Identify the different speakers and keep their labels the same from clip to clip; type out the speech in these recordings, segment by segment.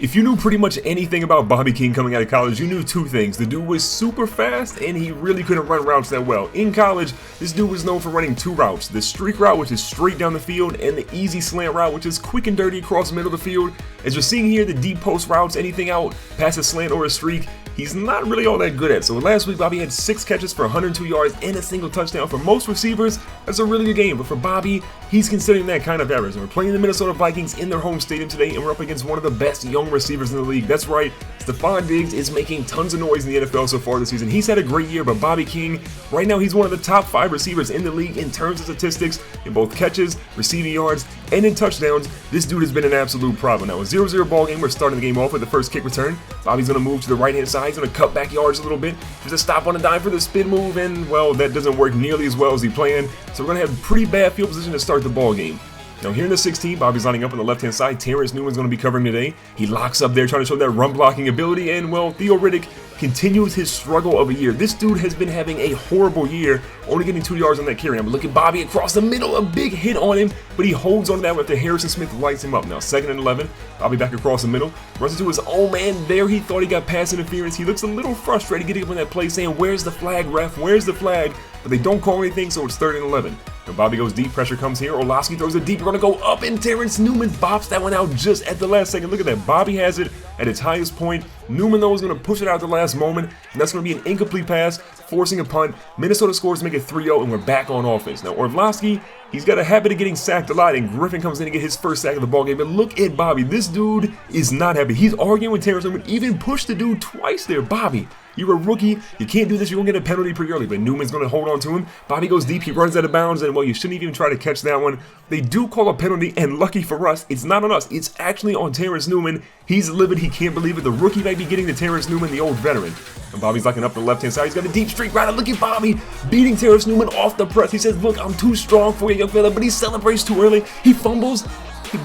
Speaker 1: If you knew pretty much anything about Bobby King coming out of college, you knew two things. The dude was super fast, and he really couldn't run routes that well. In college, this dude was known for running two routes. The streak route, which is straight down the field, and the easy slant route, which is quick and dirty across the middle of the field. As you're seeing here, the deep post routes, anything out past a slant or a streak, he's not really all that good at. So last week, Bobby had 6 catches for 102 yards and a single touchdown. For most receivers, that's a really good game. But for Bobby, he's considering that kind of average. And we're playing the Minnesota Vikings in their home stadium today, and we're up against one of the best young receivers in the league. That's right, Stephon Diggs is making tons of noise in the NFL so far this season. He's had a great year, but Bobby King, right now, he's one of the top 5 receivers in the league in terms of statistics, in both catches, receiving yards, and in touchdowns. This dude has been an absolute problem. Now, a 0-0 ball game. We're starting the game off with the first kick return. Bobby's going to move to the right-hand side. He's going to cut back yards a little bit. There's a stop on a dime for the spin move, and, well, that doesn't work nearly as well as he planned. So we're going to have pretty bad field position to start the ball game. Now here in the 16, Bobby's lining up on the left-hand side. Terrence Newman's going to be covering today. He locks up there trying to show that run-blocking ability, and, well, Theo Riddick continues his struggle of a year. This dude has been having a horrible year, only getting 2 yards on that carry. Look at Bobby across the middle, a big hit on him, but he holds on to that after Harrison Smith lights him up. Now 2nd and 11, Bobby back across the middle, runs into his own man there. He thought he got pass interference. He looks a little frustrated getting up on that play, saying, "Where's the flag, ref? Where's the flag?" But they don't call anything, so it's 3rd and 11. Now Bobby goes deep, pressure comes here. Orlovsky throws it deep, we're gonna go up, and Terrence Newman bops that one out just at the last second. Look at that, Bobby has it at its highest point. Newman, though, is gonna push it out at the last moment, and that's gonna be an incomplete pass, forcing a punt. Minnesota scores to make it 3-0, and we're back on offense. Now Orlovsky, he's got a habit of getting sacked a lot, and Griffin comes in to get his first sack of the ballgame. But look at Bobby. This dude is not happy. He's arguing with Terrence Newman, even pushed the dude twice there. Bobby, you're a rookie. You can't do this. You're going to get a penalty pretty early. But Newman's going to hold on to him. Bobby goes deep. He runs out of bounds, and, well, you shouldn't even try to catch that one. They do call a penalty, and lucky for us, it's not on us. It's actually on Terrence Newman. He's livid. He can't believe it. The rookie might be getting to Terrence Newman, the old veteran. And Bobby's locking up the left-hand side. He's got a deep streak right. Look at Bobby beating Terrence Newman off the press. He says, "Look, I'm too strong for you, young fella," but he celebrates too early. He fumbles.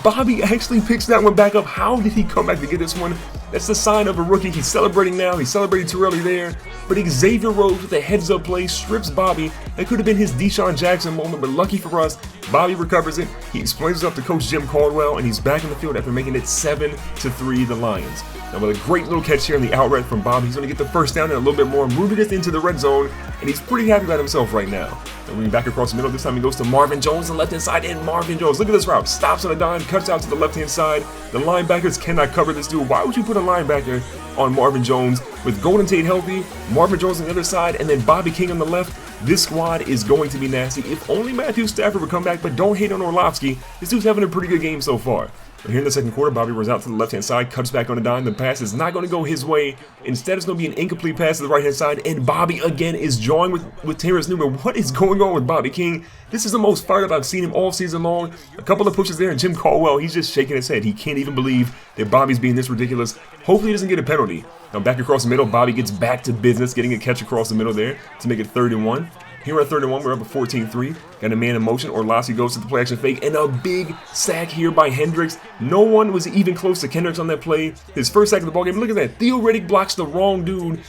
Speaker 1: Bobby actually picks that one back up. How did he come back to get this one? That's the sign of a rookie. He's celebrating now. He celebrated too early there. But Xavier Rhodes with a heads-up play strips Bobby. That could have been his Deshaun Jackson moment, but lucky for us, Bobby recovers it. He explains it up to Coach Jim Caldwell, and he's back in the field after making it 7-3, the Lions. Now with a great little catch here on the out route from Bobby, he's going to get the first down and a little bit more, moving us into the red zone, and he's pretty happy about himself right now. And moving back across the middle, this time he goes to Marvin Jones on the left-hand side, and Marvin Jones, look at this route, stops on a dime, cuts out to the left-hand side. The linebackers cannot cover this dude. Why would you put a linebacker on Marvin Jones? With Golden Tate healthy, Marvin Jones on the other side, and then Bobby King on the left, this squad is going to be nasty. If only Matthew Stafford would come back, but don't hate on Orlovsky. This dude's having a pretty good game so far. But here in the second quarter, Bobby runs out to the left-hand side, cuts back on a dime. The pass is not going to go his way. Instead, it's going to be an incomplete pass to the right-hand side, and Bobby again is jawing with Terrence Newman. What is going on with Bobby King? This is the most fired up I've seen him all season long. A couple of pushes there, and Jim Caldwell, he's just shaking his head. He can't even believe that Bobby's being this ridiculous. Hopefully he doesn't get a penalty. Now back across the middle, Bobby gets back to business, getting a catch across the middle there to make it 3rd and 1. Here at 3rd and 1, we're up at 14-3. Got a man in motion. Orlovsky goes to the play action fake, and a big sack here by Hendricks. No one was even close to Kendricks on that play. His first sack of the ballgame. Look at that. Theo Riddick blocks the wrong dude.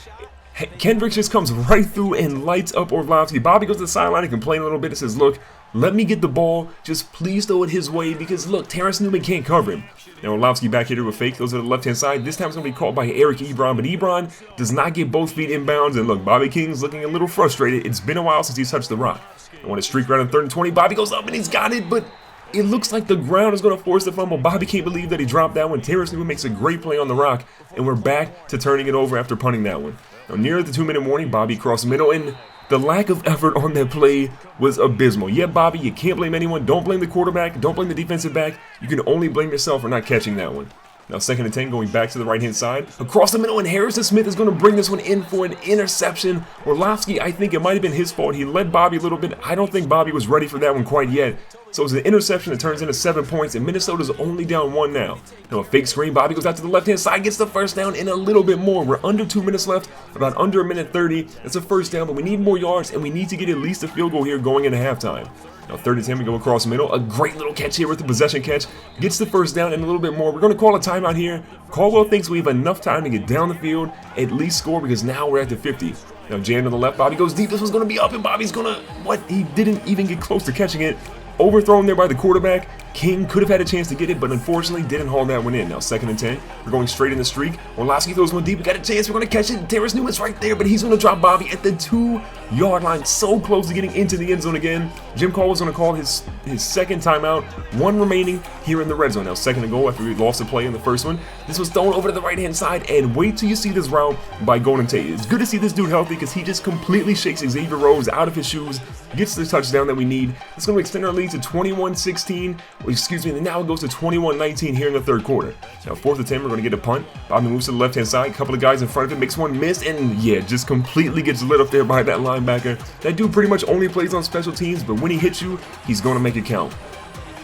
Speaker 1: Kendricks just comes right through and lights up Orlovsky. Bobby goes to the sideline and complains a little bit. He says, "Look, let me get the ball. Just please throw it his way because, look, Terrence Newman can't cover him." Now Orlovsky back here to a fake. Those are the left-hand side. This time it's going to be called by Eric Ebron, but Ebron does not get both feet inbounds. And look, Bobby King's looking a little frustrated. It's been a while since he's touched the rock. And when a streak round on 3rd and 20, Bobby goes up and he's got it, but it looks like the ground is going to force the fumble. Bobby can't believe that he dropped that one. Terrence Newman makes a great play on the rock, and we're back to turning it over after punting that one. Now near the 2-minute warning, Bobby crossed the middle, and the lack of effort on that play was abysmal. Yeah, Bobby, you can't blame anyone. Don't blame the quarterback. Don't blame the defensive back. You can only blame yourself for not catching that one. Now 2nd and 10, going back to the right-hand side. Across the middle, and Harrison Smith is going to bring this one in for an interception. Orlovsky, I think it might have been his fault. He led Bobby a little bit. I don't think Bobby was ready for that one quite yet. So it's an interception that turns into 7 points, and Minnesota's only down 1 now. Now a fake screen, Bobby goes out to the left-hand side, gets the first down, and a little bit more. We're under 2 minutes left, about under 1:30. That's a first down, but we need more yards, and we need to get at least a field goal here going into halftime. Now 3rd and 10, we go across the middle. A great little catch here with the possession catch. Gets the first down and a little bit more. We're going to call a timeout here. Caldwell thinks we have enough time to get down the field, at least score, because now we're at the 50. Now Jan to the left, Bobby goes deep. This one's going to be up, and Bobby's going to, he didn't even get close to catching it. Overthrown there by the quarterback. King could have had a chance to get it, but unfortunately didn't haul that one in. Now 2nd and 10. We're going straight in the streak. Orlovsky throws one deep. We got a chance. We're going to catch it. Terrence Newman's right there, but he's going to drop Bobby at the 2-yard line. So close to getting into the end zone again. Jim Caldwell's going to call his second timeout. 1 remaining here in the red zone. Now 2nd and goal after we lost the play in the first one. This was thrown over to the right-hand side, and wait till you see this route by Golden Tate. It's good to see this dude healthy because he just completely shakes Xavier Rhodes out of his shoes, gets the touchdown that we need. It's going to extend our lead to 21-16. Excuse me, and now it goes to 21-19 here in the third quarter. Now 4th and 10, we're going to get a punt. Bobby moves to the left-hand side. A couple of guys in front of him, makes one miss, and yeah, just completely gets lit up there by that linebacker. That dude pretty much only plays on special teams, but when he hits you, he's going to make it count.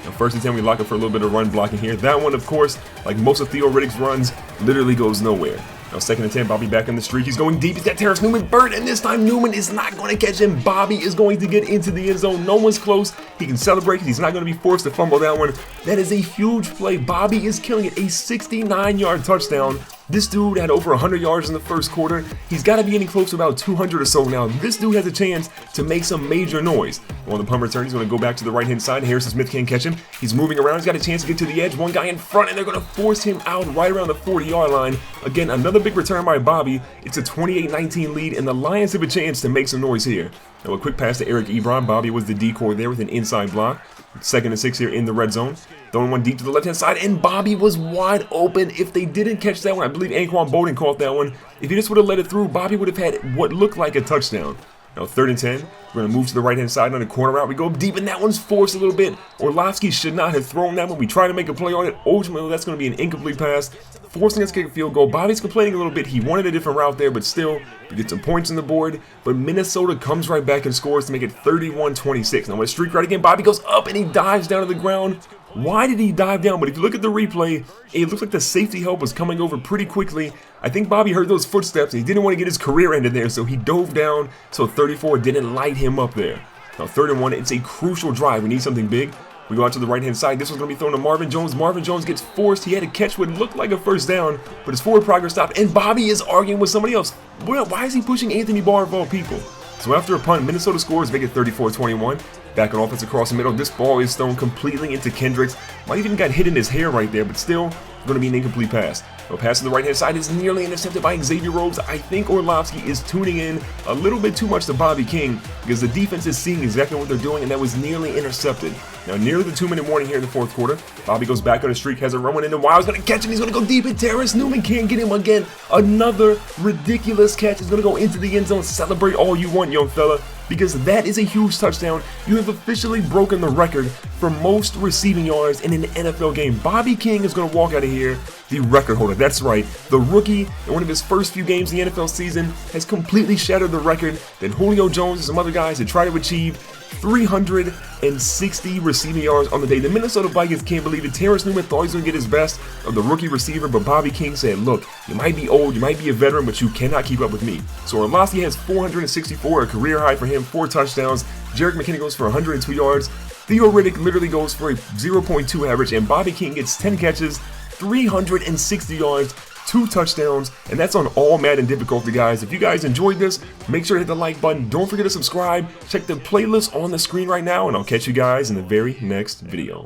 Speaker 1: Now 1st and 10, we lock up for a little bit of run blocking here. That one, of course, like most of Theo Riddick's runs, literally goes nowhere. Now 2nd and 10, Bobby back in the streak. He's going deep. He's got Terrence Newman burnt, and this time Newman is not going to catch him. Bobby is going to get into the end zone. No one's close. He can celebrate because he's not going to be forced to fumble that one. That is a huge play. Bobby is killing it. A 69-yard touchdown. This dude had over 100 yards in the first quarter. He's got to be getting close to about 200 or so now. This dude has a chance to make some major noise. On the punt return, he's going to go back to the right-hand side. Harrison Smith can't catch him. He's moving around. He's got a chance to get to the edge. One guy in front, and they're going to force him out right around the 40-yard line. Again, another big return by Bobby. It's a 28-19 lead, and the Lions have a chance to make some noise here. Now a quick pass to Eric Ebron. Bobby was the decoy there with an inside block. 2nd and 6 here in the red zone. Throwing one deep to the left-hand side, and Bobby was wide open. If they didn't catch that one, I believe Anquan Bolden caught that one. If he just would have let it through, Bobby would have had what looked like a touchdown. Now 3rd and 10. We're going to move to the right-hand side on the corner route. We go deep, and that one's forced a little bit. Orlovsky should not have thrown that one. We try to make a play on it. Ultimately, that's going to be an incomplete pass, forcing us to kick a field goal. Bobby's complaining a little bit. He wanted a different route there, but still, we get some points on the board. But Minnesota comes right back and scores to make it 31-26. Now, with a streak right again, Bobby goes up, and he dives down to the ground. Why did he dive down? But if you look at the replay, it looks like the safety help was coming over pretty quickly. I think Bobby heard those footsteps. He didn't want to get his career ended there, so he dove down so 34 didn't light him up there. Now 3rd and 1, it's a crucial drive. We need something big. We go out to the right-hand side. This one's going to be thrown to Marvin Jones. Marvin Jones gets forced. He had to catch what looked like a first down, but his forward progress stopped, and Bobby is arguing with somebody else. Why is he pushing Anthony Barr of all people? So after a punt, Minnesota scores, make it 34-21. Back on offense across the middle. This ball is thrown completely into Kendricks. Might even got hit in his hair right there, but still going to be an incomplete pass. A pass to the right-hand side is nearly intercepted by Xavier Rhodes. I think Orlovsky is tuning in a little bit too much to Bobby King because the defense is seeing exactly what they're doing, and that was nearly intercepted. Now, nearly the 2-minute warning here in the fourth quarter. Bobby goes back on the streak, has a run into Wild. He's going to catch him. He's going to go deep, and Terrence Newman can't get him again. Another ridiculous catch. He's going to go into the end zone. Celebrate all you want, young fella, because that is a huge touchdown. You have officially broken the record for most receiving yards in an NFL game. Bobby King is going to walk out of here the record holder. That's right. The rookie in one of his first few games in the NFL season has completely shattered the record that Julio Jones and some other guys had tried to achieve. 360 receiving yards on the day. The Minnesota Vikings can't believe it. Terrence Newman thought he was going to get his best of the rookie receiver, but Bobby King said, look, you might be old, you might be a veteran, but you cannot keep up with me. So Orlovsky has 464, a career high for him, 4 touchdowns. Jerick McKinney goes for 102 yards. Theo Riddick literally goes for a 0.2 average, and Bobby King gets 10 catches, 360 yards, 2 touchdowns, and that's on all Madden difficulty, guys. If you guys enjoyed this, make sure to hit the like button. Don't forget to subscribe. Check the playlist on the screen right now, and I'll catch you guys in the very next video.